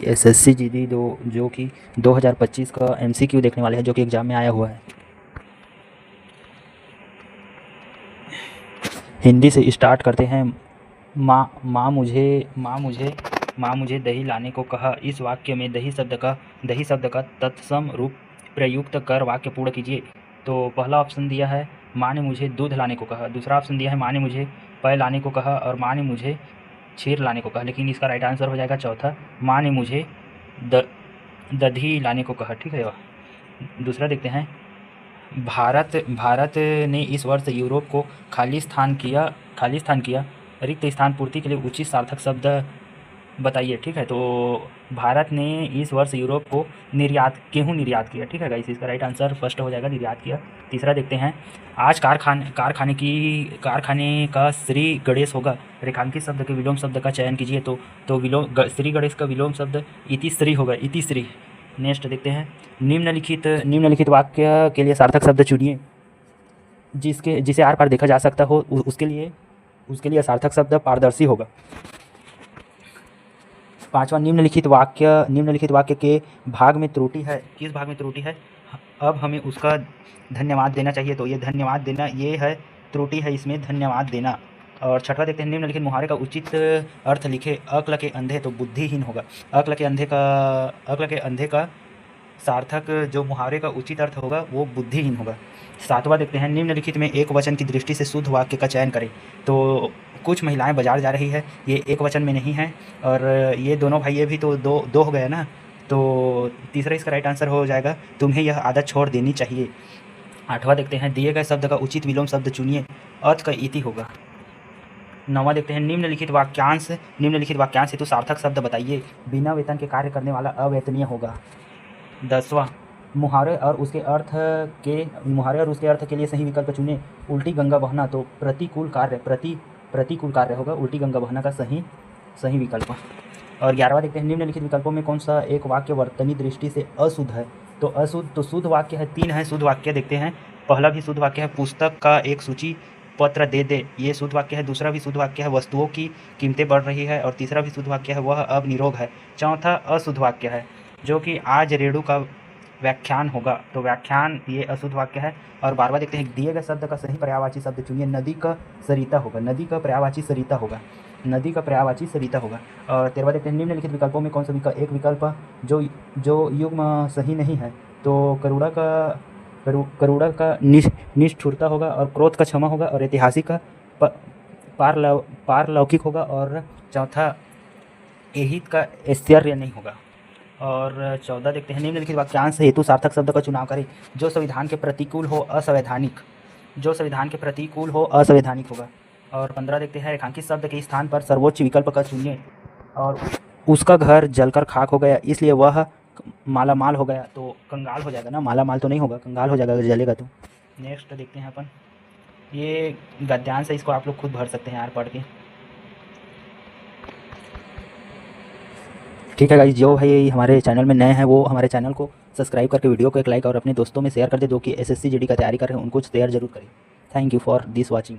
SSC GD जो कि 2025 का एमसीक्यू देखने वाले हैं, जो कि एग्ज़ाम में आया हुआ है। हिंदी से स्टार्ट करते हैं। माँ मुझे दही लाने को कहा। इस वाक्य में दही शब्द का तत्सम रूप प्रयुक्त कर वाक्य पूर्ण कीजिए। तो पहला ऑप्शन दिया है माँ ने मुझे दूध लाने को कहा। दूसरा ऑप्शन दिया है माँ ने मुझे पेय लाने को कहा और माँ ने मुझे क्षीर लाने को कहा। लेकिन इसका राइट आंसर हो जाएगा चौथा, माँ ने मुझे दधी लाने को कहा। ठीक है, दूसरा देखते हैं। भारत ने इस वर्ष यूरोप को खाली स्थान किया रिक्त स्थान पूर्ति के लिए उचित सार्थक शब्द बताइए। ठीक है, तो भारत ने इस वर्ष यूरोप को गेहूँ निर्यात किया। ठीक है गाइस, इसका राइट आंसर फर्स्ट हो जाएगा, निर्यात किया। तीसरा देखते हैं। आज कारखाने का श्री गणेश होगा। रेखांकित शब्द के विलोम शब्द का चयन कीजिए। तो श्री गणेश का विलोम शब्द इतिश्री होगा, इतिश्री। नेक्स्ट देखते हैं। निम्नलिखित वाक्य के लिए सार्थक शब्द चुनिए। जिसे आर पार देखा जा सकता हो उसके लिए सार्थक शब्द पारदर्शी होगा। पांचवा, निम्नलिखित वाक्य के भाग में त्रुटि है। किस भाग में त्रुटि है? अब हमें उसका धन्यवाद देना चाहिए। तो ये धन्यवाद देना, ये है त्रुटि है इसमें, धन्यवाद देना। और छठवा देखते हैं। निम्नलिखित मुहावरे का उचित अर्थ लिखे। अक्ल के अंधे, तो बुद्धिहीन होगा। अक्ल के अंधे का सार्थक जो मुहावरे का उचित अर्थ होगा वो बुद्धिहीन होगा। सातवां देखते हैं। निम्नलिखित में एक वचन की दृष्टि से शुद्ध वाक्य का चयन करें। तो कुछ महिलाएं बाजार जा रही है, ये एक वचन में नहीं है। और ये दोनों भाई भी तो दो हो गए ना। तो तीसरा इसका राइट आंसर हो जाएगा, तुम्हें यह आदत छोड़ देनी चाहिए। आठवां देखते हैं। दिए गए शब्द का उचित विलोम शब्द चुनिए। अर्थ का इति होगा। नौवां देखते हैं। निम्नलिखित वाक्यांश हेतु सार्थक शब्द बताइए। बिना वेतन के कार्य करने वाला अवेतनीय होगा। 10वां, मुहावरे और उसके अर्थ के लिए सही विकल्प चुने। उल्टी गंगा बहना, तो प्रतिकूल कार्य होगा। उल्टी गंगा बहना का सही विकल्प। और 11वां देखते हैं। निम्नलिखित विकल्पों में कौन सा एक वाक्य वर्तनी दृष्टि से अशुद्ध है? तो शुद्ध वाक्य है, 3 है शुद्ध वाक्य देखते हैं। पहला भी शुद्ध वाक्य है, पुस्तक का एक सूची पत्र दे दे, ये शुद्ध वाक्य है। दूसरा भी शुद्ध वाक्य है, वस्तुओं की कीमतें बढ़ रही है। और तीसरा भी शुद्ध वाक्य है, वह अब निरोग है। चौथा अशुद्ध वाक्य है, जो कि आज रेणु का व्याख्यान होगा। तो व्याख्यान ये अशुद्ध वाक्य है। और 12वां देखते हैं। दिए गए शब्द का सही पर्यायवाची शब्द चुनिए। नदी का सरिता होगा। नदी का पर्यायवाची सरिता होगा। और 13वां देखते हैं। निम्नलिखित विकल्पों में कौन सा एक विकल्प जो युग्म सही नहीं है? तो करुणा का निष्ठुरता होगा। और क्रोध का क्षमा होगा। और ऐतिहासिक का पारलौकिक होगा। और चौथा एहित का ऐश्वर्य नहीं होगा। और 14 देखते हैं। निम्नलिखित वाक्यांश हेतु सार्थक शब्द का चुनाव करें। जो संविधान के प्रतिकूल हो असंवैधानिक होगा। और 15 देखते हैं। रेखांकित शब्द के स्थान पर सर्वोच्च विकल्प का चुनिए। और उसका घर जलकर खाक हो गया, इसलिए वह माला माल हो गया। तो कंगाल हो जाएगा ना, माला माल तो नहीं होगा, कंगाल हो जाएगा अगर जलेगा तो। नेक्स्ट देखते हैं अपन। ये गद्यांश है, इसको आप लोग खुद भर सकते हैं यार पढ़ के। ठीक है गाइस, जो भाई हमारे चैनल में नए हैं वो हमारे चैनल को सब्सक्राइब करके वीडियो को एक लाइक और अपने दोस्तों में शेयर कर दे, जो कि एसएससी जीडी का तैयारी कर रहे हैं, उनको शेयर जरूर करें। Thank you for this watching.